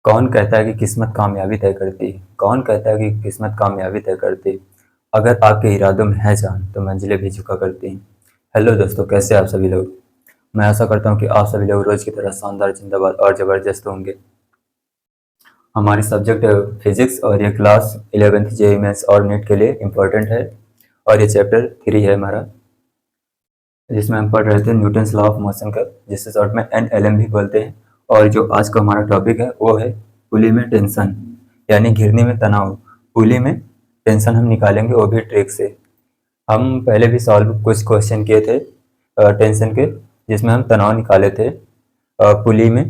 कौन कहता है कि किस्मत कामयाबी तय करती है? कौन कहता है कि किस्मत कामयाबी तय करती है? अगर आपके इरादों में है जान तो मंजिलें भी झुका करती हैं। हेलो दोस्तों, कैसे आप सभी लोग? मैं आशा करता हूँ कि आप सभी लोग रोज की तरह शानदार, जिंदाबाद और ज़बरदस्त होंगे। हमारी सब्जेक्ट फिजिक्स और ये क्लास 11th जेईई मेंस और नीट के लिए इम्पोर्टेंट है। और ये चैप्टर 3 है हमारा, जिसमें हम पढ़ रहे थे न्यूटन्स लॉ ऑफ मोशन का, जिसे शॉर्ट में NLM भी बोलते हैं। और जो आज का हमारा टॉपिक है वो है पुली में टेंशन, यानी घिरनी में तनाव। पुली में टेंशन हम निकालेंगे, वो भी ट्रिक से। हम पहले भी सॉल्व कुछ क्वेश्चन किए थे टेंशन के, जिसमें हम तनाव निकाले थे। पुली में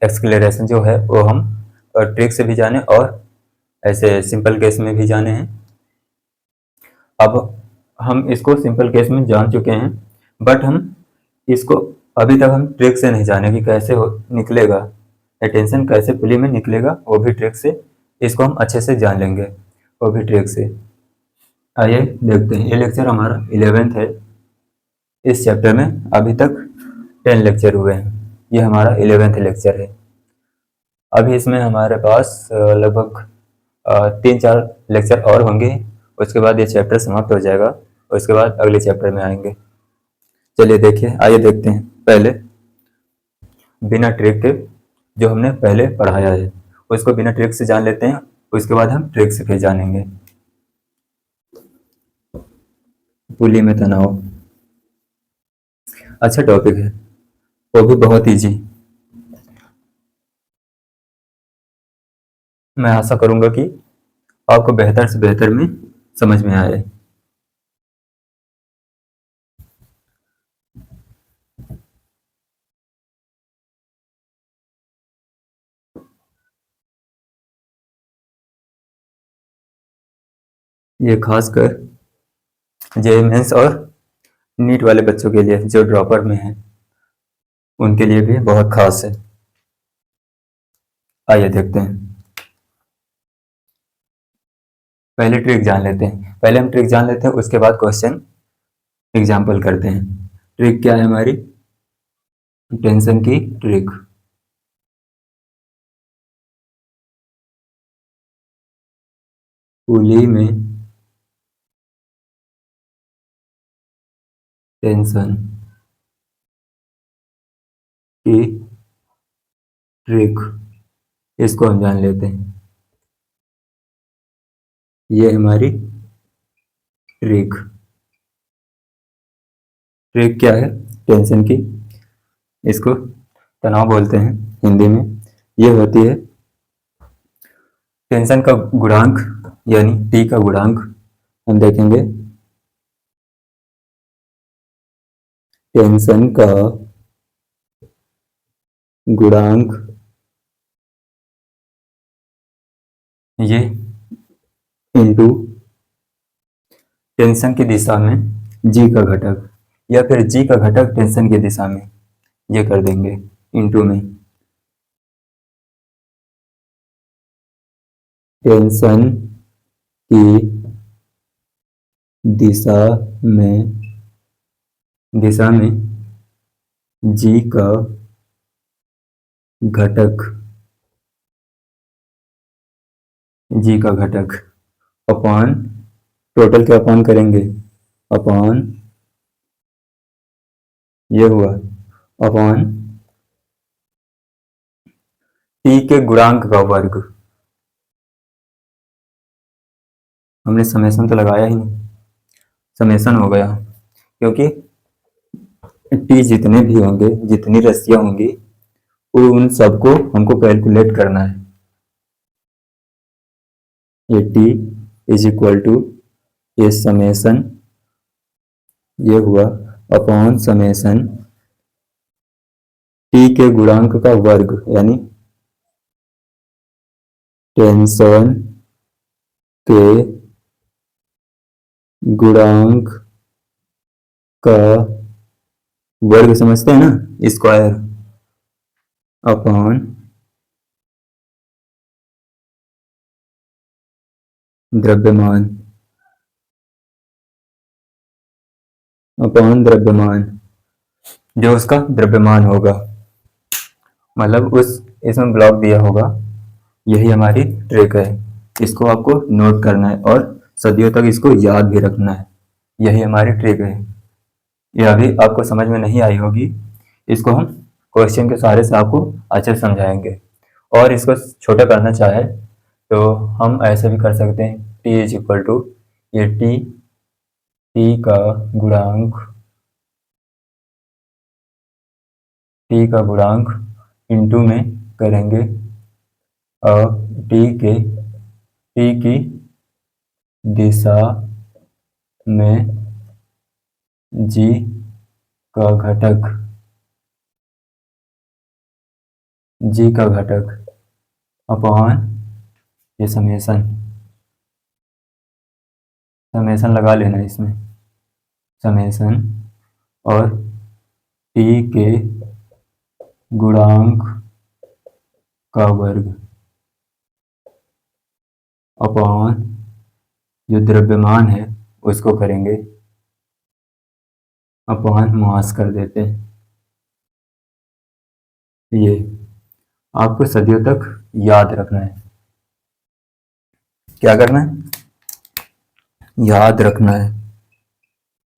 एक्सक्लेरेशन जो है वो हम ट्रिक से भी जाने और ऐसे सिंपल केस में भी जाने हैं। अब हम इसको सिंपल केस में जान चुके हैं, बट हम इसको अभी तक हम ट्रिक से नहीं जाने कि कैसे निकलेगा, टेंशन कैसे पुली में निकलेगा, वो भी ट्रिक से। इसको हम अच्छे से जान लेंगे, वो भी ट्रिक से। आइए देखते हैं। ये लेक्चर हमारा 11th है। इस चैप्टर में अभी तक 10 लेक्चर हुए हैं। ये हमारा 11th लेक्चर है। अभी इसमें हमारे पास लगभग 3-4 लेक्चर और होंगे। उसके बाद ये चैप्टर समाप्त हो जाएगा। उसके बाद अगले चैप्टर में आएंगे। चलिए देखिए, आइए देखते हैं। पहले बिना ट्रिक के जो हमने पहले पढ़ाया है उसको बिना ट्रिक से जान लेते हैं। उसके बाद हम ट्रिक से फिर जानेंगे। पुली में तनाव अच्छा टॉपिक है, वो भी बहुत इजी। मैं आशा करूंगा कि आपको बेहतर से बेहतर में समझ में आए। ये खासकर जेईई मेंस और नीट वाले बच्चों के लिए जो ड्रॉपर में हैं, उनके लिए भी बहुत खास है। आइए देखते हैं। पहले ट्रिक जान लेते हैं। पहले हम ट्रिक जान लेते हैं, उसके बाद क्वेश्चन एग्जाम्पल करते हैं। ट्रिक क्या है हमारी? टेंशन की ट्रिक। पुली में टेंशन की ट्रिक, इसको हम जान लेते हैं। ये हमारी ट्रिक। ट्रिक क्या है टेंशन की? इसको तनाव बोलते हैं हिंदी में। ये होती है टेंशन का गुणांक, यानी टी का गुणांक। हम देखेंगे टेंशन का गुणांक, ये इंटू टेंशन की दिशा में जी का घटक, या फिर जी का घटक टेंशन की दिशा में, ये कर देंगे इंटू में। टेंशन की दिशा में जी का घटक, अपॉन टोटल के अपॉन करेंगे, अपॉन ये हुआ अपॉन टी के गुणांक का वर्ग। हमने समेशन तो लगाया ही नहीं, समेशन हो गया, क्योंकि टी जितने भी होंगे, जितनी रस्सियां होंगी, उन सबको हमको कैलकुलेट करना है। ये टी इज इक्वल टू ये समेशन, ये हुआ अपॉन समेशन टी के गुणांक का वर्ग, यानी टेंशन के गुणांक का वर्ग, समझते हैं ना, स्क्वायर, अपॉन द्रव्यमान, जो उसका द्रव्यमान होगा, मतलब उस इसमें ब्लॉक दिया होगा, यही हमारी ट्रिक है। इसको आपको नोट करना है और सदियों तक इसको याद भी रखना है, यही हमारी ट्रिक है। ये अभी आपको समझ में नहीं आई होगी, इसको हम क्वेश्चन के सहारे से आपको अच्छे से समझाएंगे। और इसको छोटा करना चाहे तो हम ऐसे भी कर सकते हैं, t इज इक्वल टू ये t का गुणांक इंटू में करेंगे और t की दिशा में g का घटक अपॉन ये समेसन लगा लेना इसमें, समेसन और t के गुणांक का वर्ग अपॉन जो द्रव्यमान है उसको करेंगे अपॉन मास कर देते हैं। ये आपको सदियों तक याद रखना है। क्या करना है? याद रखना है,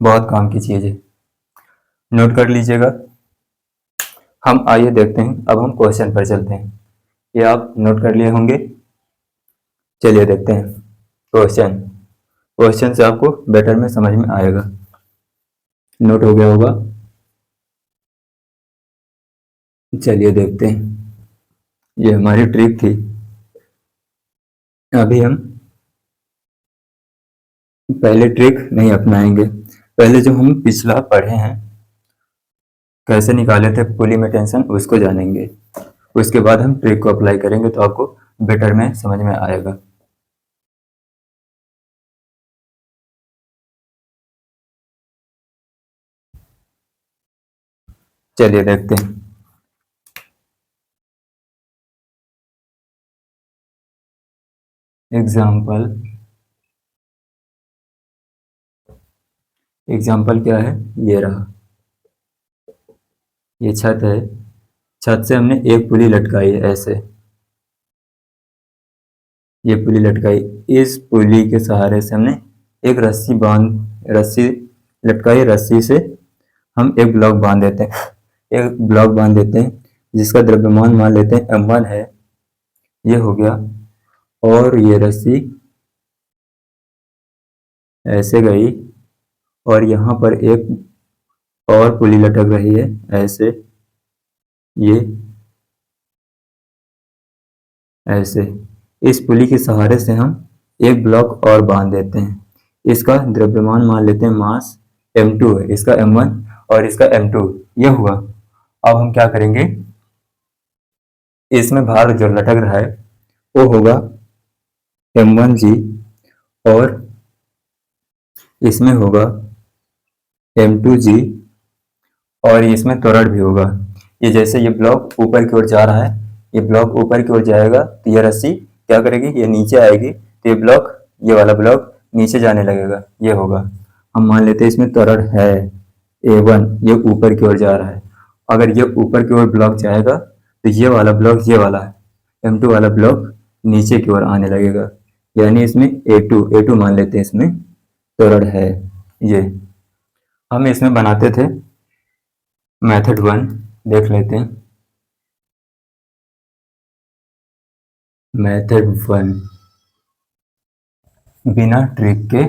बहुत काम की चीज है, नोट कर लीजिएगा। हम आइए देखते हैं, अब हम क्वेश्चन पर चलते हैं। ये आप नोट कर लिए होंगे, चलिए देखते हैं क्वेश्चन से आपको बेटर में समझ में आएगा। नोट हो गया होगा, चलिए देखते हैं। ये हमारी ट्रिक थी। अभी हम पहले ट्रिक नहीं अपनाएंगे, पहले जो हम पिछला पढ़े हैं कैसे निकाले थे पुली में टेंशन, उसको जानेंगे। उसके बाद हम ट्रिक को अप्लाई करेंगे तो आपको बेटर में समझ में आएगा। चलिए देखते हैं। एग्जाम्पल क्या है, ये रहा, ये छत है, छत से हमने एक पुली लटकाई है ऐसे, ये पुली लटकाई, इस पुली के सहारे से हमने एक रस्सी लटकाई, रस्सी से हम एक ब्लॉक बांध देते हैं, जिसका द्रव्यमान मान लेते हैं m1 है, ये हो गया। और ये रस्सी ऐसे गई और यहाँ पर एक और पुली लटक रही है ऐसे, ये ऐसे, इस पुली के सहारे से हम एक ब्लॉक और बांध देते हैं। इसका द्रव्यमान मान लेते हैं, मास m2 है, इसका m1 और इसका m2, ये हुआ। अब हम क्या करेंगे, इसमें भार जो लटक रहा है वो होगा m1g और इसमें होगा m2g और इसमें त्वरण भी होगा। ये जैसे ये ब्लॉक ऊपर की ओर जा रहा है, ये ब्लॉक ऊपर की ओर जाएगा तो ये रस्सी क्या करेगी, ये नीचे आएगी तो ये वाला ब्लॉक नीचे जाने लगेगा, ये होगा। हम मान लेते हैं इसमें त्वरण है a1, ये ऊपर की ओर जा रहा है। अगर ये ऊपर की ओर ब्लॉक जाएगा तो ये वाला ब्लॉक, ये वाला m2 वाला ब्लॉक नीचे की ओर आने लगेगा, यानी इसमें a2 मान लेते हैं, इसमें त्वरण है। ये हम इसमें बनाते थे मेथड 1, देख लेते हैं। मेथड 1 बिना ट्रिक के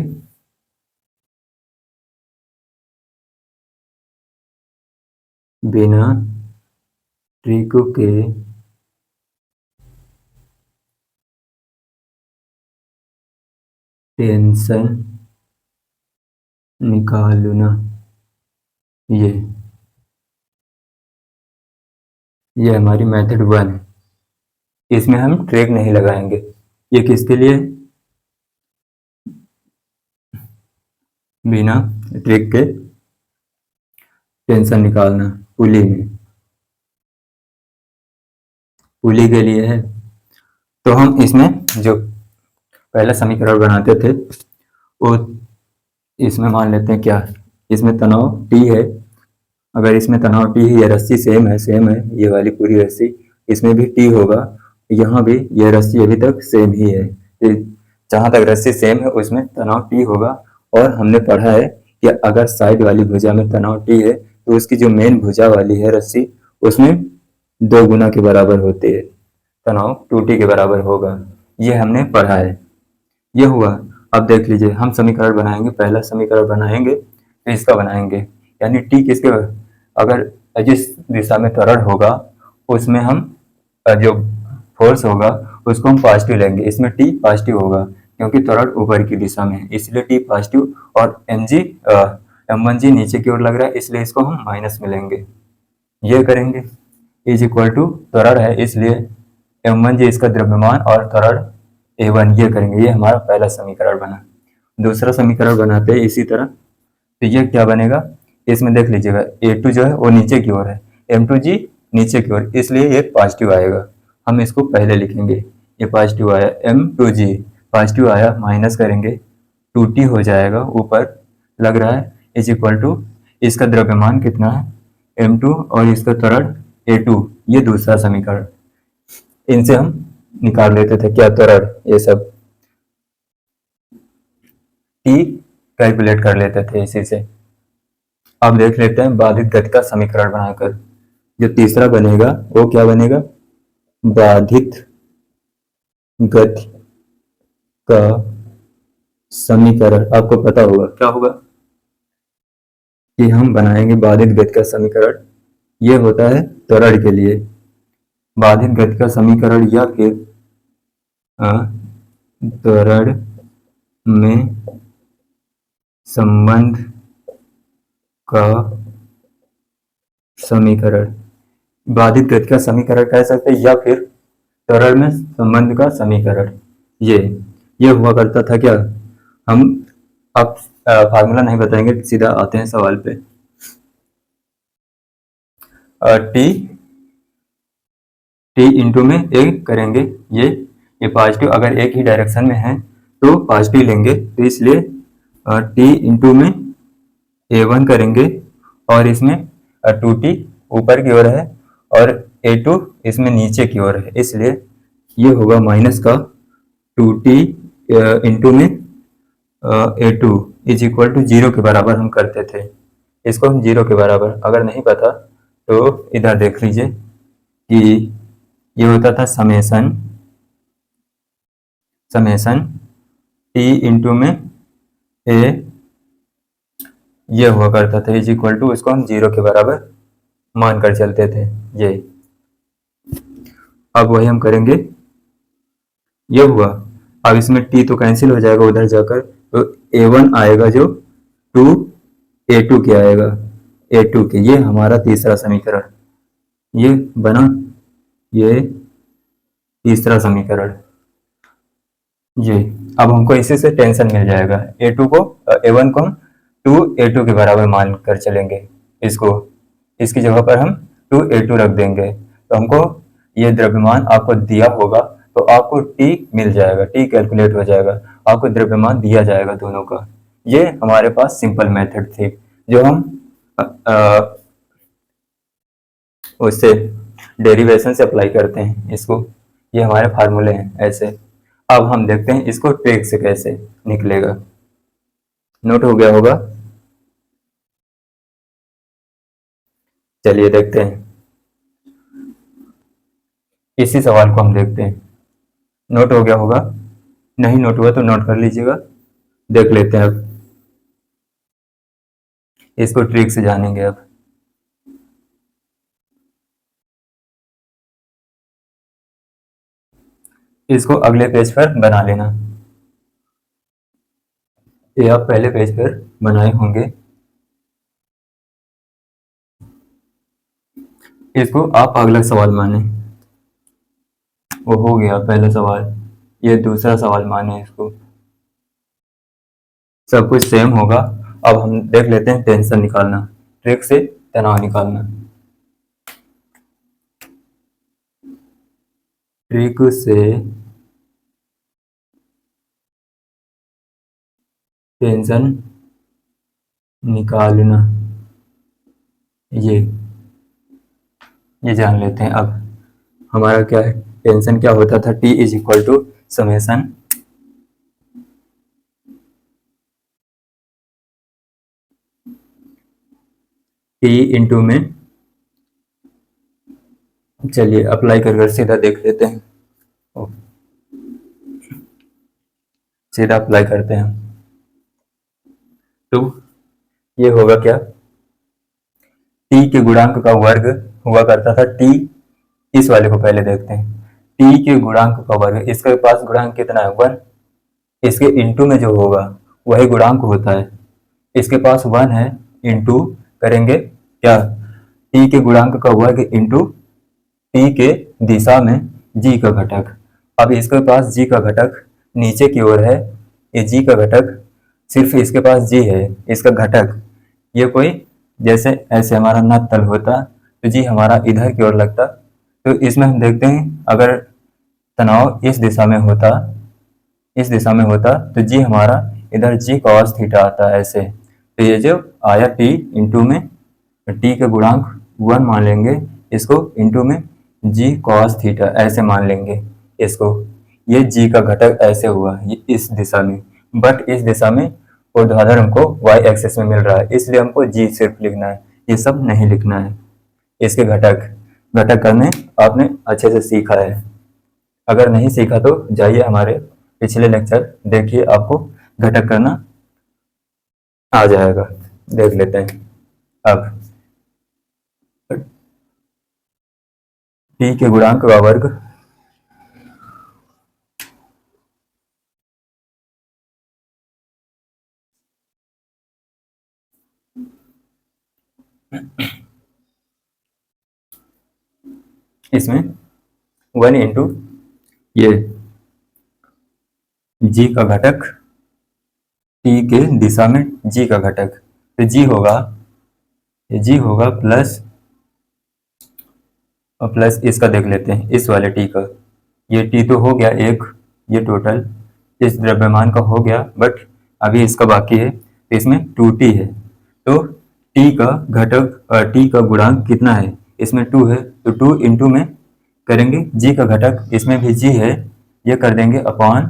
टेंशन निकालना, ये हमारी मेथड 1 है। इसमें हम ट्रिक नहीं लगाएंगे। ये किसके लिए? बिना ट्रिक के टेंशन निकालना पुली के लिए है। तो हम इसमें जो पहला समीकरण बनाते थे वो इसमें मान लेते हैं, क्या इसमें तनाव T है, अगर इसमें तनाव T है, ये रस्सी सेम है, ये वाली पूरी रस्सी, इसमें भी टी होगा, यहाँ भी ये रस्सी अभी तक सेम ही है। जहां तक रस्सी सेम है उसमें तनाव टी होगा। और हमने पढ़ा है कि अगर साइड वाली भुजा में तनाव टी है तो उसकी जो मेन भुजा वाली है रस्सी उसमें 2 गुना के बराबर होती है, तनाव 2T के बराबर होगा। ये हमने पढ़ा है। ये हुआ। अब देख लीजिए, हम समीकरण बनाएंगे। पहला समीकरण बनाएंगे तो इसका बनाएंगे, यानी टी किसके, अगर जिस दिशा में त्वरण होगा उसमें हम जो फोर्स होगा उसको हम पॉजिटिव लेंगे। इसमें टी पॉजिटिव होगा क्योंकि त्वरण ऊपर की दिशा में है, इसलिए टी पॉजिटिव। और m1g नीचे की ओर लग रहा है इसलिए इसको हम माइनस में लेंगे। ये करेंगे इज इक्वल टू, त्वरण है इसलिए m1g इसका द्रव्यमान और त्वरण a1, ये करेंगे। ये हमारा पहला समीकरण बना। दूसरा समीकरण बनाते हैं इसी तरह। तो ये क्या बनेगा, इसमें देख लीजिएगा a2 जो है वो नीचे की ओर है, m2g नीचे की ओर, इसलिए ये पॉजिटिव आएगा। हम इसको पहले लिखेंगे, ये पॉजिटिव आया, m2g पॉजिटिव आया, माइनस करेंगे 2t हो जाएगा ऊपर लग रहा है, इज इक्वल टू इसका द्रव्यमान कितना है m2 और इसका त्वरण a2। ये दूसरा समीकरण, इनसे हम निकाल लेते थे क्या त्वरण, ये सब t कैलकुलेट कर लेते थे इसी से। अब देख लेते हैं बाधित गति का समीकरण बनाकर। जो तीसरा बनेगा वो क्या बनेगा, बाधित गति का समीकरण। आपको पता होगा क्या होगा कि हम बनाएंगे बाधित गति का समीकरण। ये होता है त्वरण के लिए बाधित गति का समीकरण, या फिर त्वरण में संबंध का समीकरण। बाधित गति का समीकरण कह सकते हैं या फिर त्वरण में संबंध का समीकरण। ये हुआ करता था क्या, हम अब फार्मूला नहीं बताएंगे, सीधा आते हैं सवाल पे। टी इंटू में ए करेंगे, ये पॉजिटिव, अगर एक ही डायरेक्शन में है तो पॉजिटिव लेंगे, तो इसलिए टी इंटू में a1 करेंगे, और इसमें 2t ऊपर की ओर है और a2 इसमें नीचे की ओर है, इसलिए ये होगा माइनस का 2t इंटू में a2 इज इक्वल टू 0 के बराबर हम करते थे। इसको हम 0 के बराबर, अगर नहीं पता तो इधर देख लीजिए कि ये होता था समेसन t इंटू में a, ये हुआ करता था इज इक्वल टू, इसको हम 0 के बराबर मानकर चलते थे। ये अब वही हम करेंगे, ये हुआ। अब इसमें t तो कैंसिल हो जाएगा उधर जाकर, तो a1 आएगा जो 2 a2 के आएगा, a2 के। ये हमारा तीसरा समीकरण ये बना, ये तीसरा समीकरण। ये अब हमको इसी से टेंशन मिल जाएगा, a1 को हम 2a2 के बराबर मान कर चलेंगे। इसकी जगह पर हम 2a2 रख देंगे, तो हमको ये द्रव्यमान आपको दिया होगा, तो आपको t मिल जाएगा, t कैलकुलेट हो जाएगा, आपको द्रव्यमान दिया जाएगा दोनों का। ये हमारे पास सिंपल मेथड थी जो हम उससे डेरिवेशन से अप्लाई करते हैं इसको। ये हमारे फार्मूले हैं ऐसे। अब हम देखते हैं इसको ट्रिक से कैसे निकलेगा। नोट हो गया होगा, चलिए देखते हैं। इसी सवाल को हम देखते हैं। नोट हो गया होगा, नहीं नोट हुआ तो नोट कर लीजिएगा। देख लेते हैं, अब इसको ट्रिक से जानेंगे। अब इसको अगले पेज पर बना लेना, ये आप पहले पेज पर बनाए होंगे। इसको आप अगला सवाल माने, वो हो गया पहला सवाल। ये दूसरा सवाल माने इसको, सब कुछ सेम होगा। अब हम देख लेते हैं टेंशन निकालना, ट्रिक से तनाव निकालना। ट्रिक से टेंशन निकालना, ये जान लेते हैं अब। हमारा क्या है, टेंशन क्या होता था, T is equal to summation T into में, चलिए अप्लाई कर सीधा देख लेते हैं, सीधा अप्लाई करते हैं। तो ये होगा क्या, टी के गुणांक का वर्ग हुआ करता था, टी इस वाले को पहले देखते हैं, टी के गुणांक का वर्ग, इसके पास गुणांक कितना है 1, इसके इंटू में जो होगा वही गुणांक होता है, इसके पास 1 है, इंटू करेंगे क्या, टी के गुणांक का वर्ग इंटू टी के दिशा में जी का घटक। अब इसके पास जी का घटक नीचे की ओर है, ये जी का घटक सिर्फ इसके पास जी है, इसका घटक ये कोई, जैसे ऐसे हमारा ना तल होता तो जी हमारा इधर की ओर लगता, तो इसमें हम देखते हैं अगर तनाव इस दिशा में होता, इस दिशा में होता तो जी हमारा इधर जी कॉस थीटा आता है ऐसे, तो ये जो आया टी इंटू में टी के गुणांक 1 मान लेंगे इसको, इंटू में जी कॉस थीटा ऐसे मान लेंगे इसको, ये जी का घटक ऐसे हुआ ये इस दिशा में, बट इस दिशा में ऊर्ध्वाधर हमको y एक्सिस में मिल रहा है, इसलिए हमको जी सिर्फ लिखना है, ये सब नहीं लिखना है। इसके घटक घटक करने आपने अच्छे से सीखा है, अगर नहीं सीखा तो जाइए हमारे पिछले लेक्चर देखिए, आपको घटक करना आ जाएगा। देख लेते हैं अब, टी के गुणांक का वर्ग इसमें 1 इंटू ये जी का घटक, टी के दिशा में जी का घटक, तो जी होगा, जी होगा प्लस, और प्लस इसका देख लेते हैं इस वाले टी का, ये टी तो हो गया एक, ये टोटल इस द्रव्यमान का हो गया, बट अभी इसका बाकी है, तो इसमें 2t है, तो टी का घटक, टी का गुणांक कितना है, इसमें 2 है, तो 2 इंटू में करेंगे जी का घटक, इसमें भी जी है, ये कर देंगे अपॉन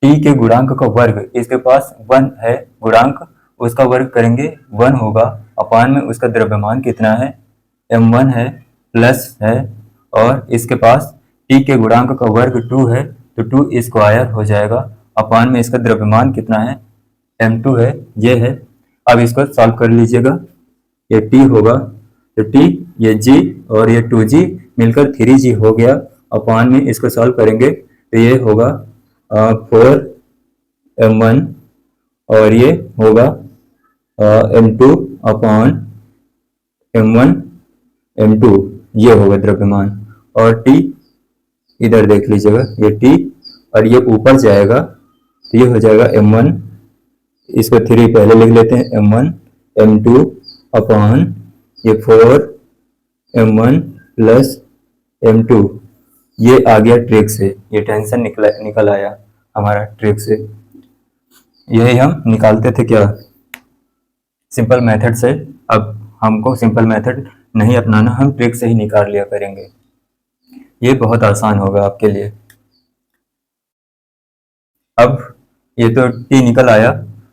टी के गुणांक का वर्ग, इसके पास 1 है गुणांक, उसका वर्ग करेंगे 1 होगा, अपान में उसका द्रव्यमान कितना है m1 है, प्लस है, और इसके पास टी के गुणांक का वर्ग 2 है, तो 2 स्क्वायर हो जाएगा, अपान में इसका द्रव्यमान कितना है m2 है, ये है। अब इसको सॉल्व कर लीजिएगा, ये t होगा, तो t ये g और ये 2g मिलकर 3g हो गया, अपान में इसको सॉल्व करेंगे तो ये होगा 4m1, और ये होगा m2 अपॉन m1 m2, ये होगा द्रव्यमान, और t इधर देख लीजिएगा ये t, और ये ऊपर जाएगा तो ये हो जाएगा m1, इसको 3 पहले लिख लेते हैं, m1 m2 अपॉन ये 4m1 प्लस m2, ये आ गया ट्रिक से, ये टेंशन निकल आया हमारा ट्रिक से, यही हम निकालते थे क्या सिंपल मेथड से, अब हमको सिंपल मेथड नहीं अपनाना, हम ट्रिक से ही निकाल लिया करेंगे, ये बहुत आसान होगा आपके लिए। अब ये तो t निकल आया,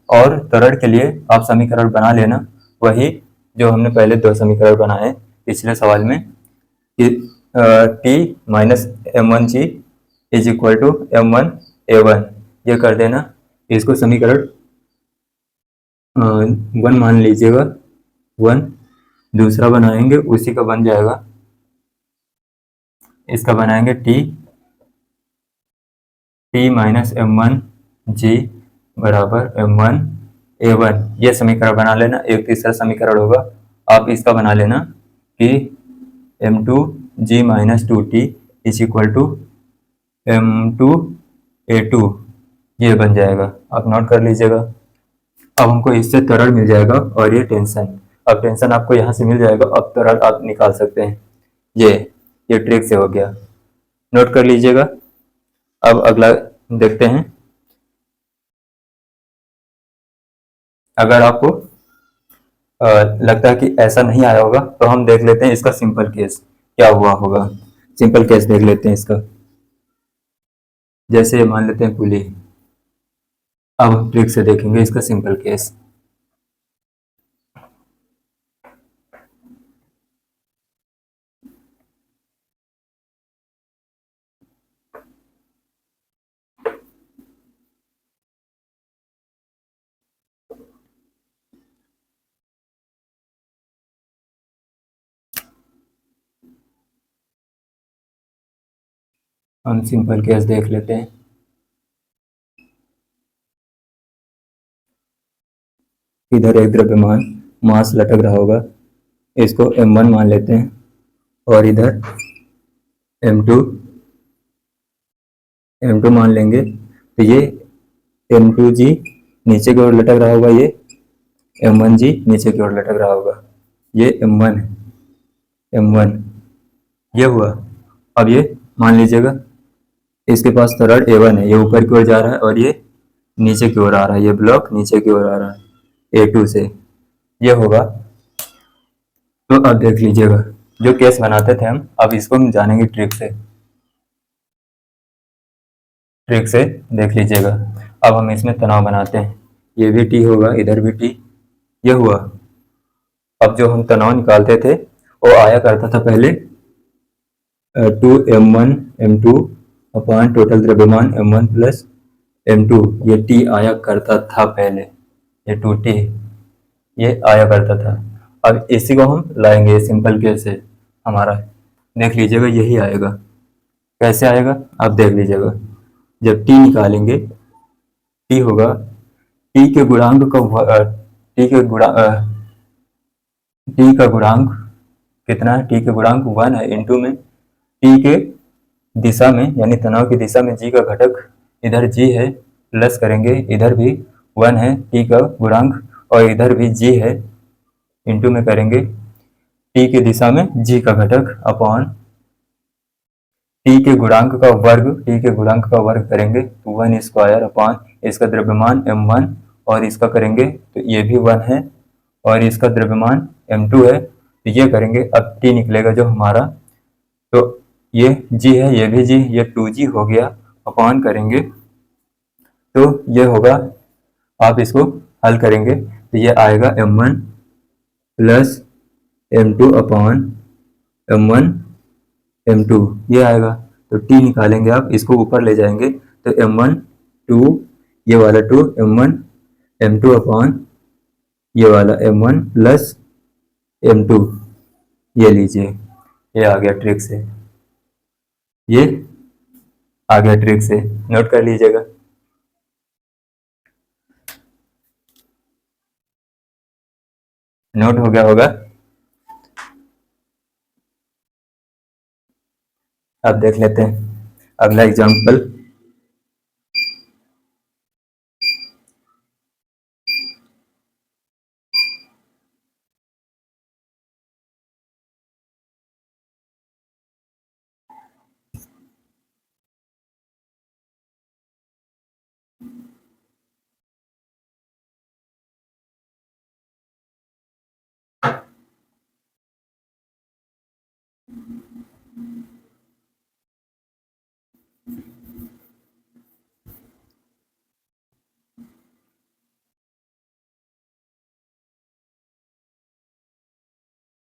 और त्वरण के लिए आप समीकरण बना लेना, वही जो हमने पहले 2 समीकरण बनाए पिछले सवाल में, कि t minus m1g is equal to m1a1, ये कर देना, इसको समीकरण 1 मान लीजिएगा, 1, दूसरा बनाएंगे उसी का बन जाएगा, इसका बनाएंगे t माइनस m1g बराबर m1a1, ये समीकरण बना लेना। एक तीसरा समीकरण होगा, आप इसका बना लेना कि m2g minus 2t is equal to m2a2, ये बन जाएगा, आप नोट कर लीजिएगा। अब हमको इससे त्वरण मिल जाएगा, और ये टेंशन, अब टेंशन आपको यहाँ से मिल जाएगा, अब त्वरण आप निकाल सकते हैं, ये ट्रिक से हो गया, नोट कर लीजिएगा। अब अगला देखते हैं, अगर आपको लगता है कि ऐसा नहीं आया होगा तो हम देख लेते हैं इसका सिंपल केस, क्या हुआ होगा। सिंपल केस देख लेते हैं इसका। जैसे मान लेते हैं पुली। अब हम ट्रिक से देखेंगे इसका सिंपल केस। हम सिंपल केस देख लेते हैं। इधर एक द्रव्यमान मास लटक रहा होगा, इसको m1 मान लेते हैं, और इधर m2 मान लेंगे। तो ये m2g नीचे की ओर लटक रहा होगा, ये m1g नीचे की ओर लटक रहा होगा। ये m1 है, m1 ये हुआ। अब ये मान लीजिएगा इसके पास त्वरण a1 है, ये ऊपर की ओर जा रहा है और ये नीचे की ओर आ रहा है, ये ब्लॉक नीचे की ओर आ रहा है a2 से, ये होगा। तो अब देख लीजिएगा जो केस बनाते थे हम, अब इसको हम जानेंगे ट्रिक से। ट्रिक से देख लीजिएगा। अब हम इसमें तनाव बनाते हैं, ये भी T होगा, इधर भी T, ये हुआ। अब जो हम तनाव निकालते थे वो आया करता था पहले 2m1 m2 अपॉन टोटल द्रव्यमान m1 प्लस m2, ये T आया करता था पहले, ये 2T ये आया करता था। अब इसी को हम लाएंगे सिंपल केस से, हमारा देख लीजिएगा यही आएगा। कैसे आएगा आप देख लीजिएगा। जब T निकालेंगे, T होगा T के गुणांक का T का गुणांक कितना है, T के गुणांक 1 है, इंटू में T के दिशा में यानी तनाव की दिशा में G का घटक इधर G है, प्लस करेंगे इधर भी 1 है T का गुणांक और इधर भी G है, इंटू में करेंगे T की दिशा में G का घटक अपॉन T के गुणांक का वर्ग, T के गुणांक का वर्ग करेंगे 1 स्क्वायर अपॉन इसका द्रव्यमान m1 और इसका करेंगे तो ये भी 1 है और इसका द्रव्यमान m2 है, तो ये करेंगे। अब T निकलेगा जो हमारा, तो ये G है, ये भी G, ये 2G हो गया, अपॉन करेंगे तो ये होगा। आप इसको हल करेंगे तो ये आएगा m1 plus m2 upon m1 m2 ये आएगा। तो T निकालेंगे, आप इसको ऊपर ले जाएंगे तो m1 2, ये वाला 2 m1 m2 अपॉन ये वाला m1 प्लस m2, ये लीजिए, ये आ गया ट्रिक से, ये आ गया ट्रिक से, नोट कर लीजिएगा। नोट हो गया होगा। अब देख लेते हैं अगला एग्जांपल।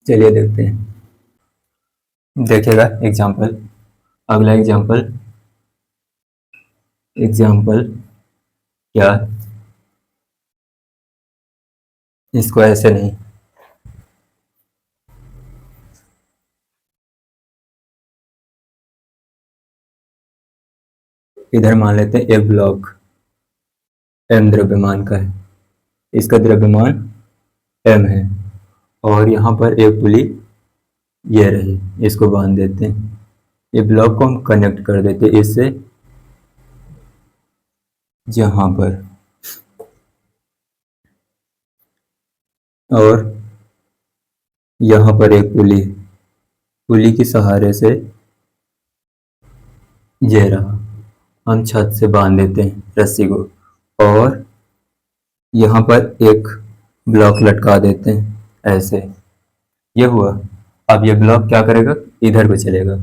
चलिए देखते हैं, देखिएगा एग्जांपल। अगला एग्जांपल क्या, इसको ऐसे नहीं, इधर मान लेते हैं एक ब्लॉक m द्रव्यमान का है, इसका द्रव्यमान m है और यहाँ पर एक पुली ये रही, इसको बांध देते हैं। ये ब्लॉक को हम कनेक्ट कर देते हैं इससे यहाँ पर, और यहाँ पर एक पुली की सहारे से ये रहा, हम छत से बांध देते हैं रस्सी को और यहाँ पर एक ब्लॉक लटका देते हैं ऐसे, ये हुआ। अब ये ब्लॉक क्या करेगा, इधर को चलेगा,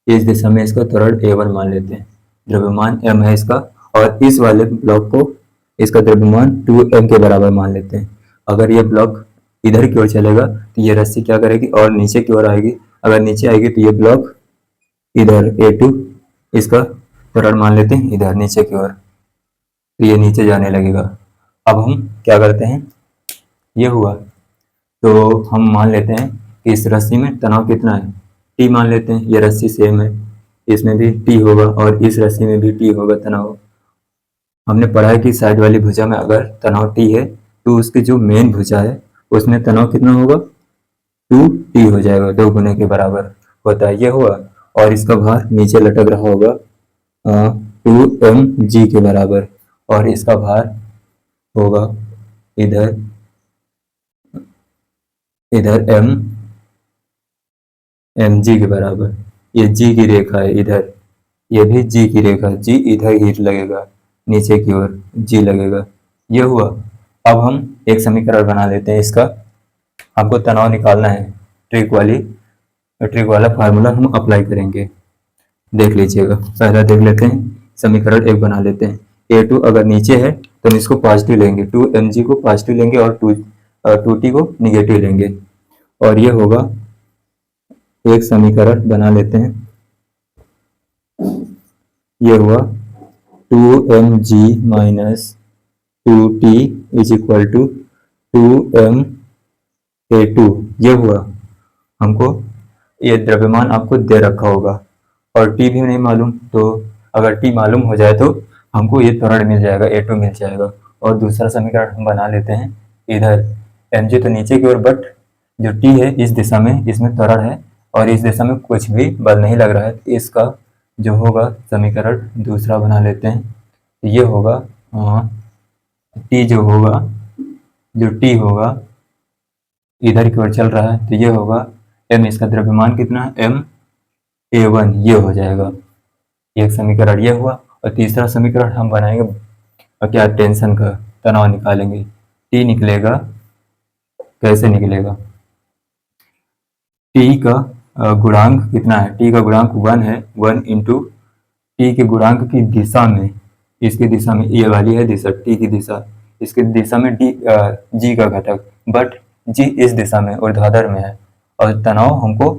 इस दिशा में इसका त्वरण a1 मान लेते हैं, द्रव्यमान m है इसका, और इस वाले ब्लॉक को इसका द्रव्यमान 2m के बराबर मान लेते हैं। अगर ये ब्लॉक इधर की ओर चलेगा तो ये रस्सी क्या करेगी और नीचे की ओर आएगी, अगर नीचे आएगी तो ये ब्लॉक इधर a2 इसका त्वरण मान लेते हैं इधर नीचे की ओर, तो ये नीचे जाने लगेगा। अब हम क्या करते हैं, ये हुआ तो हम मान लेते हैं कि इस रस्सी में तनाव कितना है, T मान लेते हैं, ये रस्सी सेम है, इसमें भी T होगा और इस रस्सी में भी T होगा तनाव। हमने पढ़ा है कि साइड वाली भुजा में अगर तनाव T है तो उसकी जो मेन भुजा है उसमें तनाव कितना होगा, 2T हो जाएगा, 2 गुने के बराबर होता है, ये हुआ। और इसका भार नीचे लटक रहा होगा 2mg के बराबर, और इसका भार होगा इधर mg के बराबर। ये g की रेखा है इधर, ये भी g की रेखा, g इधर ही लगेगा, नीचे की ओर g लगेगा, ये हुआ। अब हम एक समीकरण बना लेते हैं इसका, हमको तनाव निकालना है, ट्रिक वाला फार्मूला हम अप्लाई करेंगे, देख लीजिएगा। पहला देख लेते हैं, समीकरण एक बना लेते हैं। a2 अगर नीचे है तो हम इसको पॉजिटिव लेंगे, 2mg को पॉजिटिव लेंगे और 2t को निगेटिव लेंगे, और ये होगा, एक समीकरण बना लेते हैं, ये हुआ 2mg minus 2t is equal to 2ma2, ये हुआ। हमको ये द्रव्यमान आपको दे रखा होगा और t भी नहीं मालूम, तो अगर t मालूम हो जाए तो हमको ये त्वरण मिल जाएगा, a2 मिल जाएगा। और दूसरा समीकरण हम बना लेते हैं, इधर mg तो नीचे की ओर, बट जो t है इस दिशा में, इसमें त्वरण है और इस दिशा में कुछ भी बल नहीं लग रहा है, तो इसका जो होगा समीकरण दूसरा बना लेते हैं, तो ये होगा t जो होगा, जो t होगा इधर की ओर चल रहा है, तो ये होगा m, इसका द्रव्यमान कितना है ma1, ये हो जाएगा। एक समीकरण ये हुआ। और तीसरा समीकरण हम बनाएंगे क्या, टेंशन का तनाव निकालेंगे, t निकलेगा, कैसे निकलेगा, t का गुणांक कितना है, t का गुणांक 1 है, 1 इंटू t के गुणांक की दिशा में, इसकी दिशा में ये वाली है दिशा, t की दिशा, इसकी दिशा में g का घटक, बट g इस दिशा में ऊर्ध्वाधर में है और तनाव हमको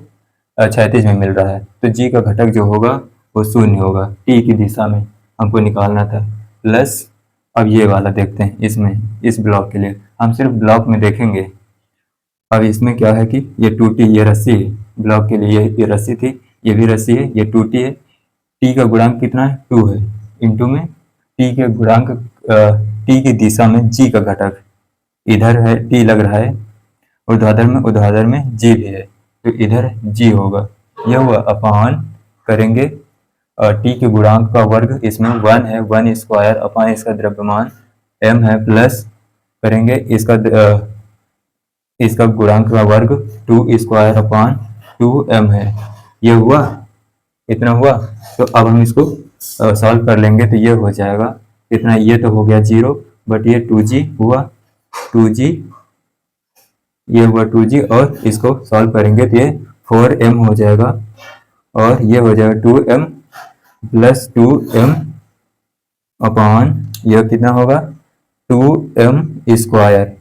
क्षैतिज में मिल रहा है, तो g का घटक जो होगा वो 0 होगा, t की दिशा में हमको निकालना था। प्लस अब ये वाला देखते हैं, इसमें इस ब्लॉक के लिए हम सिर्फ ब्लॉक में देखेंगे। अब इसमें क्या है कि ये 2t, ये रस्सी है, ब्लॉक के लिए ये रस्सी थी, ये भी रस्सी है, ये 2t है, t का गुणांक कितना है 2 है, इंटू में t के गुणांक t की दिशा में g का घटक, इधर है t लग रहा है ऊर्ध्वाधर में g भी है, तो इधर g होगा, यह हुआ। अपान करेंगे t के गुणांक का वर्ग, इसमें 1 है, 1 स्क्वायर अपान इसका द्रव्यमान m है, प्लस करेंगे इसका गुणांक का वर्ग 2 स्क्वायर अपान 2m है, ये हुआ, इतना हुआ। तो अब हम इसको सॉल्व कर लेंगे, तो ये हो जाएगा इतना, ये तो हो गया 0, बट ये 2g हुआ, 2g, ये हुआ 2g, और इसको सॉल्व करेंगे तो ये 4m हो जाएगा, और ये हो जाएगा 2m प्लस 2m अपान यह कितना होगा 2m स्क्वायर,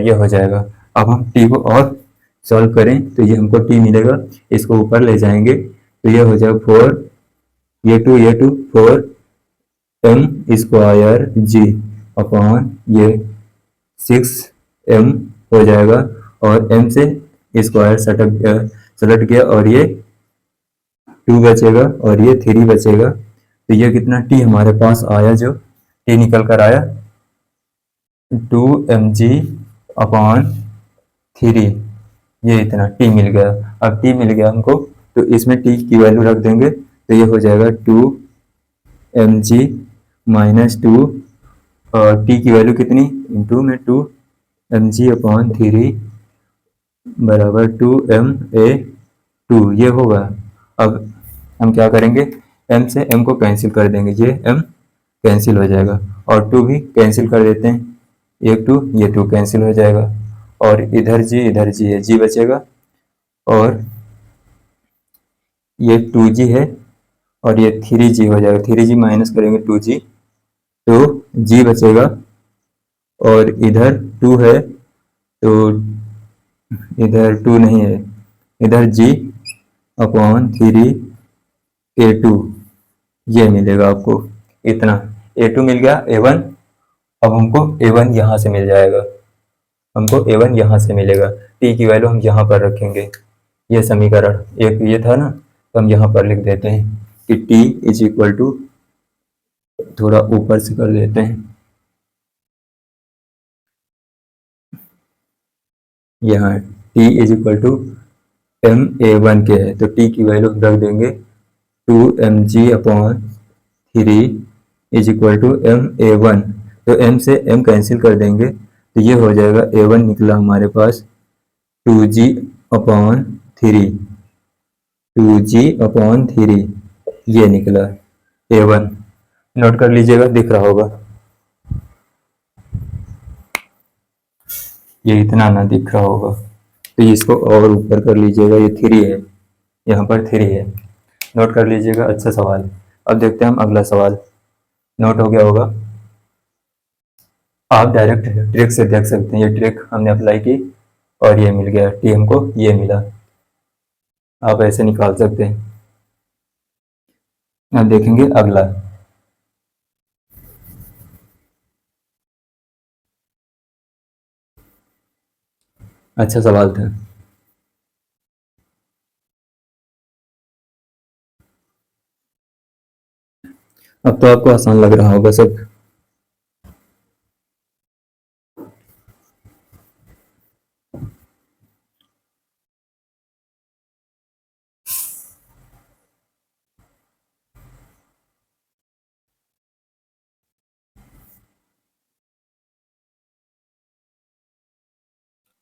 ये हो जाएगा। अब हम t को और सॉल्व करें तो ये हमको t मिलेगा, इसको ऊपर ले जाएंगे तो ये हो जाएगा 4, ये 2 4m स्क्वायर g अपान ये 6m हो जाएगा, और m से स्क्वायर सलट गया और ये 2 बचेगा और ये 3 बचेगा, तो ये कितना t हमारे पास आया, जो t निकल कर आया 2mg अपान 3, ये इतना t मिल गया। अब t मिल गया हमको, तो इसमें t की वैल्यू रख देंगे, तो ये हो जाएगा 2mg माइनस 2, और t की वैल्यू कितनी, इंटू में 2mg अपान 3 बराबर 2ma2, ये होगा। अब हम क्या करेंगे, m से m को कैंसिल कर देंगे, ये m कैंसिल हो जाएगा, और 2 भी कैंसिल कर देते हैं, एक 2, ये 2 कैंसिल हो जाएगा, और इधर g है, g बचेगा, और ये 2g है और ये 3g हो जाएगा। 3g माइनस करेंगे 2g तो g बचेगा और इधर 2 है तो इधर 2 नहीं है, इधर g अपॉन 3a2 ये मिलेगा आपको। इतना a2 मिल गया a1। अब हमको a1 यहाँ से मिल जाएगा, हमको a1 यहाँ से मिलेगा। t की वैल्यू हम यहाँ पर रखेंगे। ये समीकरण एक ये था ना, तो हम यहाँ पर लिख देते हैं कि t इज इक्वल टू, थोड़ा ऊपर से कर देते हैं, यहाँ t is equal to ma1 के है तो t की वैल्यू रख देंगे 2mg upon 3 is equal to ma1। तो m से m कैंसिल कर देंगे तो ये हो जाएगा a1 निकला हमारे पास 2g अपॉन 3, 2g अपॉन 3 ये निकला a1। नोट कर लीजिएगा, दिख रहा होगा। ये इतना ना दिख रहा होगा तो इसको और ऊपर कर लीजिएगा। ये 3 है, यहाँ पर 3 है, नोट कर लीजिएगा। अच्छा सवाल। अब देखते हैं हम अगला सवाल। नोट हो गया होगा। आप डायरेक्ट ट्रिक से देख सकते हैं, ये ट्रिक हमने अप्लाई की और ये मिल गया, टी हमको ये मिला। आप ऐसे निकाल सकते हैं। अब देखेंगे अगला। अच्छा सवाल था। अब तो आपको आसान लग रहा होगा सब।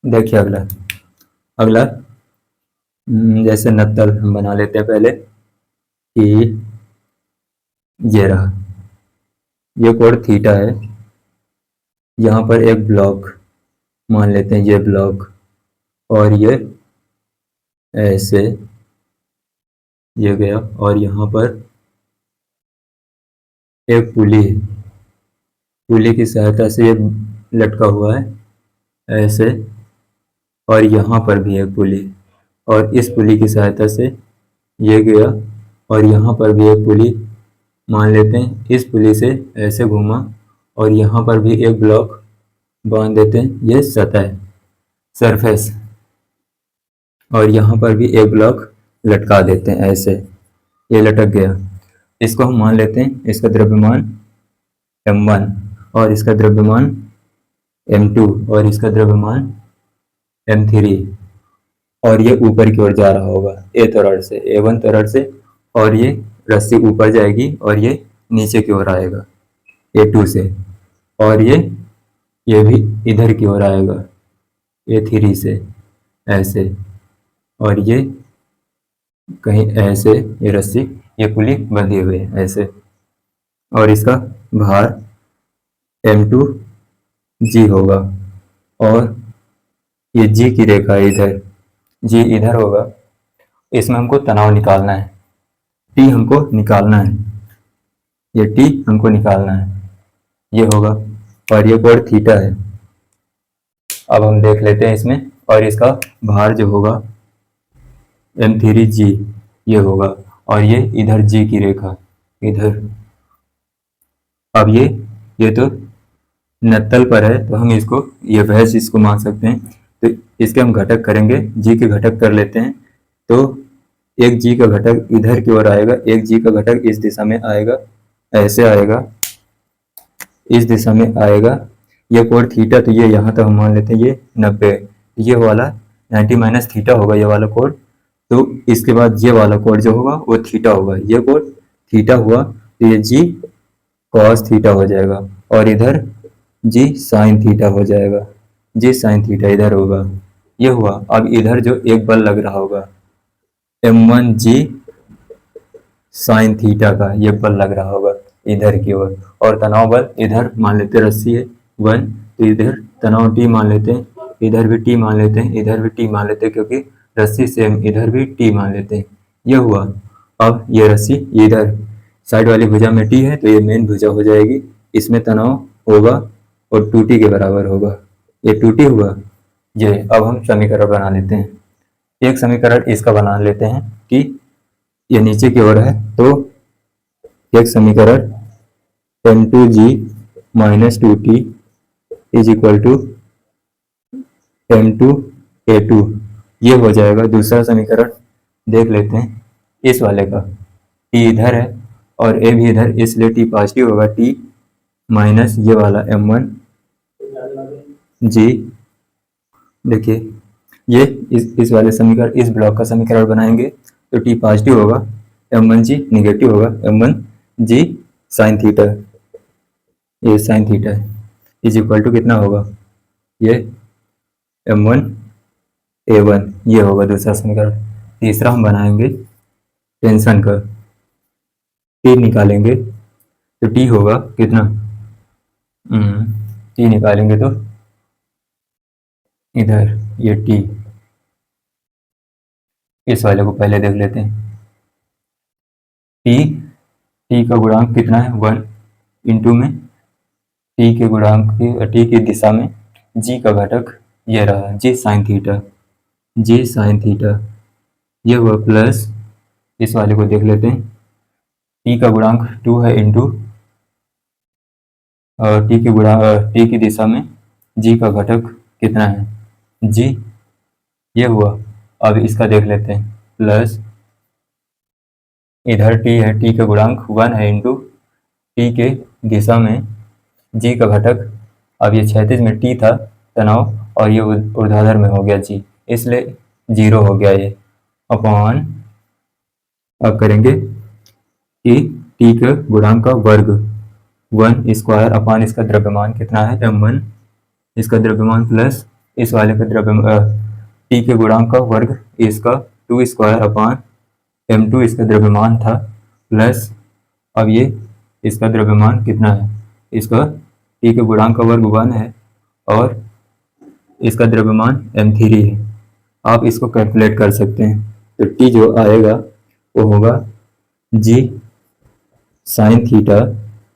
देखिए अगला। अगला जैसे नक्तल हम बना लेते हैं पहले कि ये रहा, ये कोण थीटा है। यहाँ पर एक ब्लॉक मान लेते हैं, ये ब्लॉक, और ये ऐसे ये गया और यहाँ पर एक पुली है। पुली की सहायता से ये लटका हुआ है ऐसे, और यहाँ पर भी एक पुली, और इस पुली की सहायता से ये गया और यहाँ पर भी एक पुली मान लेते हैं। इस पुली से ऐसे घूमा और यहाँ पर भी एक ब्लॉक बांध देते हैं, ये सतह सरफेस, और यहाँ पर भी एक ब्लॉक लटका देते हैं ऐसे, ये लटक गया। इसको हम मान लेते हैं, इसका द्रव्यमान m1 और इसका द्रव्यमान m2 और इसका द्रव्यमान m3, और ये ऊपर की ओर जा रहा होगा a त्वरण से, a1 त्वरण से, और ये रस्सी ऊपर जाएगी और ये नीचे की ओर आएगा a2 से, और ये भी इधर की ओर आएगा a3 से ऐसे, और ये कहीं ऐसे, ये रस्सी, ये पुली बंधी हुई है ऐसे, और इसका भार m2g होगा, और ये g की रेखा इधर, g इधर होगा। इसमें हमको तनाव निकालना है, t हमको निकालना है, ये t हमको निकालना है, ये होगा, और ये कोण थीटा है। अब हम देख लेते हैं इसमें, और इसका भार जो होगा m3g ये होगा, और ये इधर g की रेखा इधर। अब ये तो नत्तल पर है तो हम इसको ये वह चीज को मान सकते हैं, तो इसके हम घटक करेंगे, g के घटक कर लेते हैं। तो एक g का घटक इधर की ओर आएगा, एक g का घटक इस दिशा में आएगा, ऐसे आएगा, इस दिशा में आएगा। ये कोण थीटा, तो ये यहाँ तक हम मान लेते हैं ये 90, ये वाला 90 माइनस थीटा होगा ये वाला कोण। तो इसके बाद ये वाला कोण जो होगा वो थीटा होगा, ये कोण थीटा हुआ तो ये जी कॉस थीटा हो जाएगा, और इधर जी साइन थीटा हो जाएगा, जी साइन थीटा इधर होगा, ये हुआ। अब इधर जो एक बल लग रहा होगा m1g साइन थीटा का, ये बल लग रहा होगा इधर की ओर, और तनाव बल इधर मान लेते रस्सी है 1, तो इधर तनाव T मान लेते हैं, इधर भी T मान लेते हैं, इधर भी T मान लेते हैं, क्योंकि रस्सी से हम इधर भी टी मान लेते हैं। यह हुआ। अब ये रस्सी इधर साइड वाली भुजा में टी है तो ये मेन भुजा हो जाएगी, इसमें तनाव होगा और 2t के बराबर होगा। ये 2t हुआ। ये अब हम समीकरण बना लेते हैं। एक समीकरण इसका बना लेते हैं कि ये नीचे की ओर है, तो एक समीकरण m2g minus 2t is equal to m2a2 ये हो जाएगा। दूसरा समीकरण देख लेते हैं इस वाले का, t इधर है और a भी इधर, इसलिए t पॉजिटिव होगा। t माइनस ये वाला m1 g, देखिए ये इस वाले समीकरण, इस ब्लॉक का समीकरण बनाएंगे तो t पॉजिटिव होगा, m1g निगेटिव होगा, m1g साइन थीटा, ये साइन थीटा है, इज इक्वल टू कितना होगा, ये m1a1 ये होगा दूसरा समीकरण। तीसरा हम बनाएंगे टेंशन का, t निकालेंगे तो t होगा कितना, t निकालेंगे तो इधर ये t, इस वाले को पहले देख लेते हैं। t का गुणांक कितना है 1 इंटू में t के गुणांक t की दिशा में g का घटक ये रहा g sine theta, g sine theta ये हुआ, प्लस इस वाले को देख लेते हैं। t का गुणांक 2 है इंटू t की दिशा में g का घटक कितना है g, ये हुआ। अब इसका देख लेते हैं, प्लस इधर t है, t का गुणांक 1 है इंटू t के दिशा में g का घटक, अब ये क्षैतिज में t था तनाव और ये ऊर्ध्वाधर में हो गया g, इसलिए 0 हो गया ये, अपॉन अब करेंगे कि t के गुणांक का वर्ग 1 स्क्वायर अपॉन इसका द्रव्यमान कितना है m1 इसका द्रव्यमान, प्लस इस वाले का द्रव्यमान t के गुणांक का वर्ग इसका 2 स्क्वायर अपॉन m2 इसका द्रव्यमान था, प्लस अब ये इसका द्रव्यमान कितना है, इसका t के गुणांक का वर्ग 1 है और इसका द्रव्यमान m3 है। आप इसको कैलकुलेट कर सकते हैं, तो t जो आएगा वो होगा g sine theta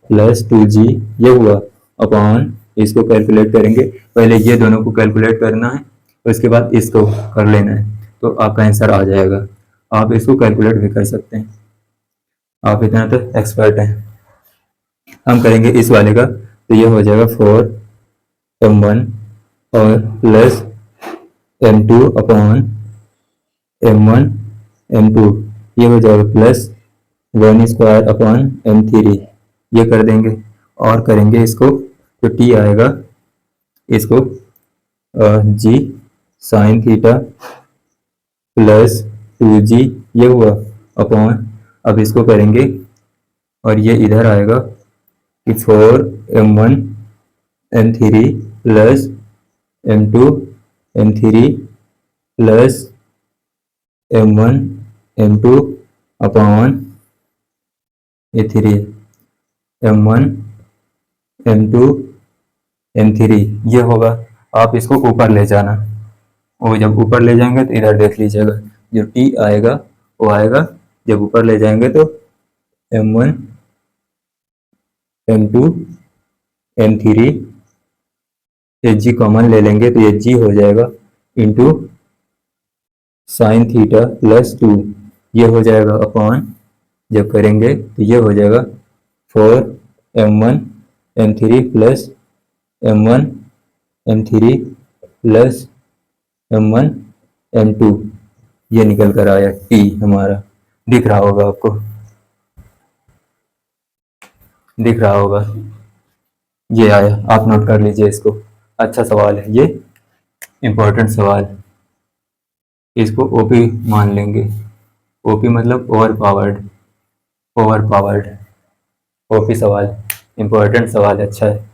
plus 2g ये हुआ, अपॉन इसको कैलकुलेट करेंगे, पहले ये दोनों को कैलकुलेट करना है तो इसके बाद इसको कर लेना है, तो आपका आंसर आ जाएगा। आप इसको कैलकुलेट भी कर सकते हैं, आप इतना तो एक्सपर्ट हैं। हम करेंगे इस वाले का, तो ये हो जाएगा 4m1 और plus m2 upon m1 m2 ये हो जाएगा, प्लस 1 स्क्वायर अपॉन m3 ये कर देंगे और करेंगे इसको, तो t आएगा इसको g sine theta plus 2g ये हुआ, अपॉन अब इसको करेंगे और ये इधर आएगा कि 4m1 m3 plus m2 m3 plus m1 m2 upon ये 3 m1 m2 m3 ये होगा। आप इसको ऊपर ले जाना, और जब ऊपर ले जाएंगे तो इधर देख लीजिएगा, जो t आएगा वो आएगा, जब ऊपर ले जाएंगे तो m1 m2 m3 ये g कॉमन ले लेंगे तो ये g हो जाएगा इंटू साइन थीटा प्लस 2 ये हो जाएगा, अपॉन जब करेंगे तो ये हो जाएगा 4m1 m3 plus m1 m3 plus m1 m2 ये निकल कर आया t हमारा, दिख रहा होगा आपको, दिख रहा होगा, ये आया, आप नोट कर लीजिए इसको। अच्छा सवाल है ये, इम्पोर्टेंट सवाल, इसको ओपी मान लेंगे। ओपी मतलब over powered, over powered OP सवाल, इम्पोर्टेंट सवाल है, अच्छा है।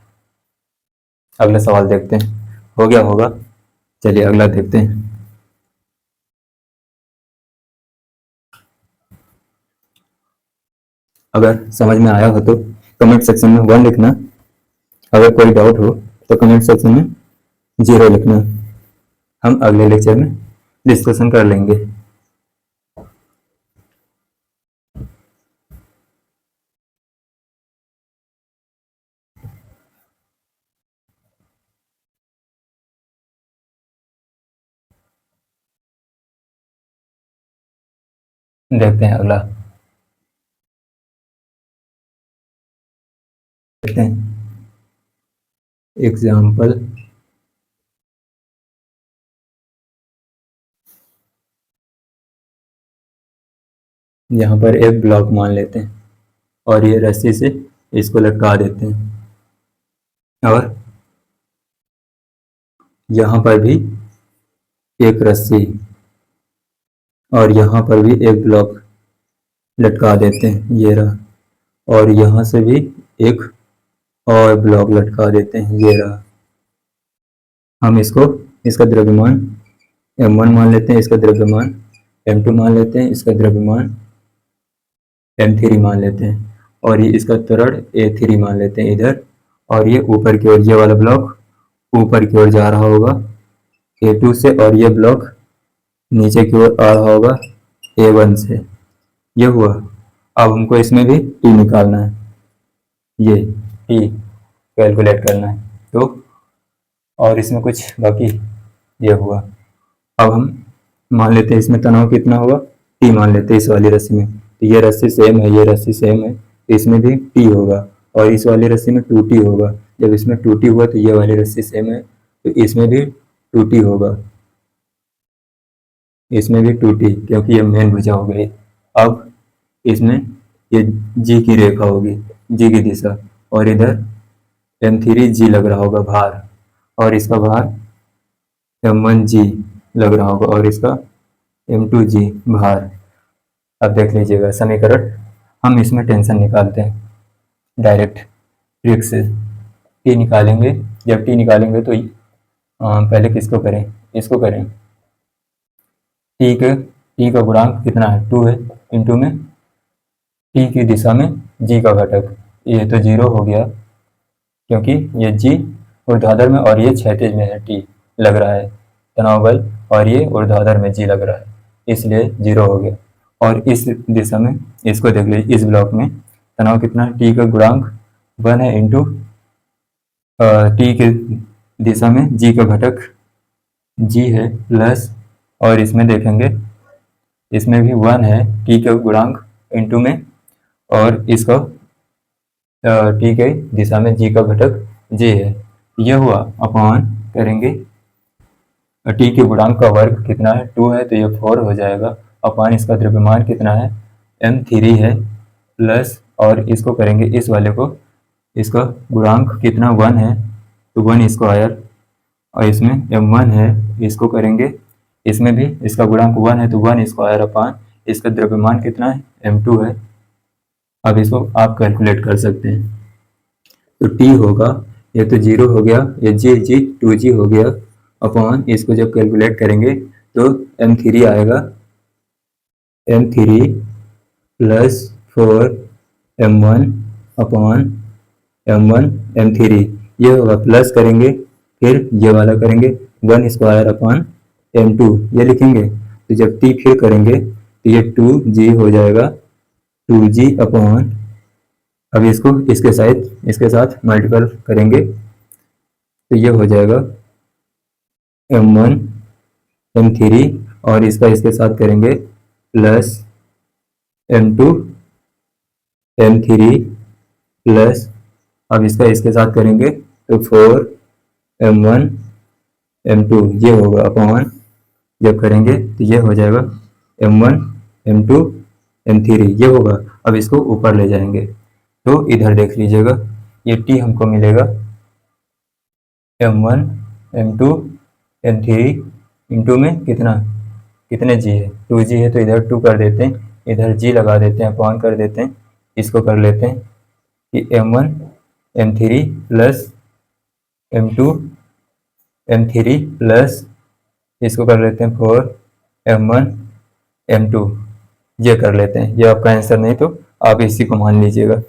अगला सवाल देखते हैं, हो गया होगा, चलिए अगला देखते हैं। अगर समझ में आया हो तो कमेंट सेक्शन में 1 लिखना, अगर कोई डाउट हो तो कमेंट सेक्शन में 0 लिखना। हम अगले लेक्चर में डिस्कशन कर लेंगे। देखते हैं अगला, देखते हैं एग्जाम्पल। यहाँ पर एक ब्लॉक मान लेते हैं और ये रस्सी से इसको लटका देते हैं और यहाँ पर भी एक रस्सी और यहाँ पर भी एक ब्लॉक लटका देते हैं, ये रहा। और यहाँ से भी एक और ब्लॉक लटका देते हैं, ये रहा। हम इसका द्रव्यमान m1 मान लेते हैं, इसका द्रव्यमान m2 मान लेते हैं, इसका द्रव्यमान m3 मान लेते हैं और ये इसका त्वरण a3 मान लेते हैं इधर। और ये ऊपर की ओर, ये वाला ब्लॉक ऊपर की ओर जा रहा होगा a2 से और ये ब्लॉक नीचे की ओर आ रहा होगा a1 से। ये हुआ। अब हमको इसमें भी t निकालना है, ये t कैलकुलेट करना है। तो और इसमें कुछ बाकी, ये हुआ। अब हम मान लेते हैं इसमें तनाव कितना होगा, t मान लेते हैं इस वाली रस्सी में। तो ये रस्सी सेम है, ये रस्सी सेम है, तो इसमें भी t होगा और इस वाली रस्सी में 2t होगा। जब इसमें 2t हुआ तो ये वाली रस्सी सेम है, तो इसमें भी 2t होगा, इसमें भी 2t, क्योंकि ये मेन भुजा हो गई। अब इसमें ये g की रेखा होगी, g की दिशा, और इधर m3g लग रहा होगा भार, और इसका भार m1g लग रहा होगा और इसका m2g भार। अब देख लीजिएगा समीकरण, हम इसमें टेंशन निकालते हैं डायरेक्ट ट्रिक से। t निकालेंगे, जब t निकालेंगे तो पहले किसको करें, इसको करें। t का गुणांक कितना है, 2 है, इंटू में t की दिशा में g का घटक, ये तो 0 हो गया क्योंकि ये g ऊर्ध्वाधर में और ये क्षैतिज में है, t लग रहा है तनाव बल, और ये ऊर्ध्वाधर में g लग रहा है, इसलिए 0 हो गया। और इस दिशा में इसको देख लीजिए, इस ब्लॉक में तनाव कितना है, t का गुणांक 1 है, इंटू t के दिशा में g का घटक g है प्लस, और इसमें देखेंगे इसमें भी 1 है, t का गुणांक इंटू में, और इसका t के दिशा में g का घटक j है। यह हुआ, अपॉन करेंगे t के गुणांक का वर्ग कितना है, 2 है, तो ये 4 हो जाएगा, अपॉन इसका द्रव्यमान कितना है, m3 है प्लस, और इसको करेंगे इस वाले को, इसका गुणांक कितना 1 है तो 1 स्क्वायर, और इसमें m1 है, इसको करेंगे इसमें भी इसका गुणांक 1 है तो 1 स्क्वायर, अपॉन इसका द्रव्यमान कितना है, m2 है। अब इसको आप कैलकुलेट कर सकते हैं, तो t होगा, ये तो 0 हो गया, ये g 2g हो गया, अपॉन इसको जब कैलकुलेट करेंगे तो m3 आएगा, m3 plus 4 m1 upon m1 m3, ये होगा, प्लस करेंगे फिर ये वाला करेंगे 1 स्क्वायर अपॉन m2, ये लिखेंगे। तो जब t फिर करेंगे तो ये 2g हो जाएगा, 2g अपॉन, अब इसको इसके साथ मल्टीपल करेंगे तो ये हो जाएगा m1 m3, और इसका इसके साथ करेंगे प्लस m2 m3 प्लस, अब इसका इसके साथ करेंगे तो 4 m1 m2, ये होगा, अपॉन जब करेंगे तो ये हो जाएगा m1 m2 m3, ये होगा। अब इसको ऊपर ले जाएंगे तो इधर देख लीजिएगा, ये t हमको मिलेगा m1 m2 m3 इंटू में कितने g है, 2g है, तो इधर 2 कर देते हैं, इधर g लगा देते हैं, अपॉन कर देते हैं, इसको कर लेते हैं कि m1 m3 plus m2 m3 plus, इसको कर लेते हैं 4 m1 m2, ये कर लेते हैं। ये आपका आंसर नहीं तो आप इसी को मान लीजिएगा,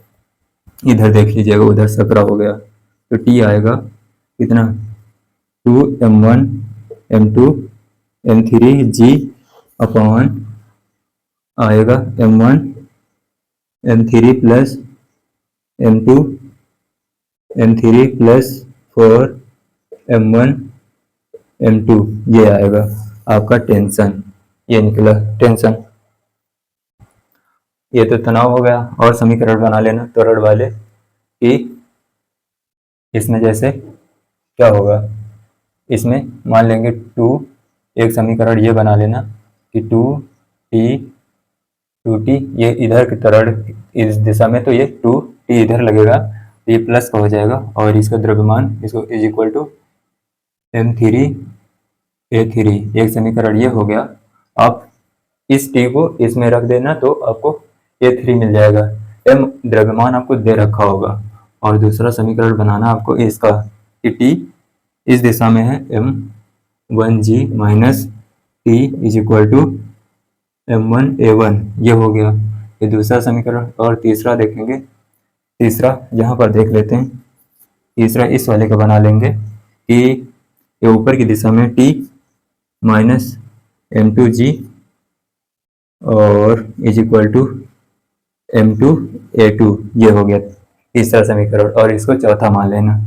इधर देख लीजिएगा, उधर 17 हो गया, तो t आएगा कितना, 2 m1 m2 m3g अपॉन आएगा m1 m3 plus m2 m3 plus 4 m1 m2, ये आएगा आपका टेंशन, ये निकला टेंशन। ये तो तनाव हो गया। और समीकरण बना लेना त्वरण वाले कि इसमें जैसे क्या होगा, इसमें मान लेंगे 2, एक समीकरण ये बना लेना कि 2t, ये इधर की तरफ इस दिशा में, तो ये 2t इधर लगेगा तो ये प्लस का हो जाएगा, और इसका द्रव्यमान इसको इज इक्वल टू m3a3, एक समीकरण ये हो गया। आप इस t को इसमें रख देना तो आपको a3 मिल जाएगा। m द्रव्यमान आपको दे रखा होगा, और दूसरा समीकरण बनाना आपको इसका कि t इस दिशा में है m1g minus t is equal to m1a1, ये हो गया ये दूसरा समीकरण। और तीसरा देखेंगे, तीसरा यहाँ पर देख लेते हैं। तीसरा इस वाले का बना लेंगे कि ये ऊपर की दिशा में t माइनस m2g और इज इक्वल टू m2a2, ये हो गया तीसरा समीकरण। और इसको चौथा मान लेना,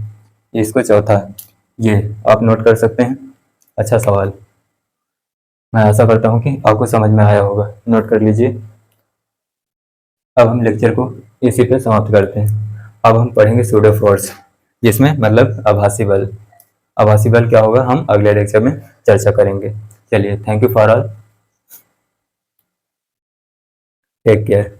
इसको चौथा, ये आप नोट कर सकते हैं। अच्छा सवाल, मैं आशा करता हूँ कि आपको समझ में आया होगा, नोट कर लीजिए। अब हम लेक्चर को इसी पे समाप्त करते हैं। अब हम पढ़ेंगे सूडो फोर्स, जिसमें मतलब आभासी बल। आभासी बल क्या होगा हम अगले लेक्चर में चर्चा करेंगे। चलिए, thank you for all, take care.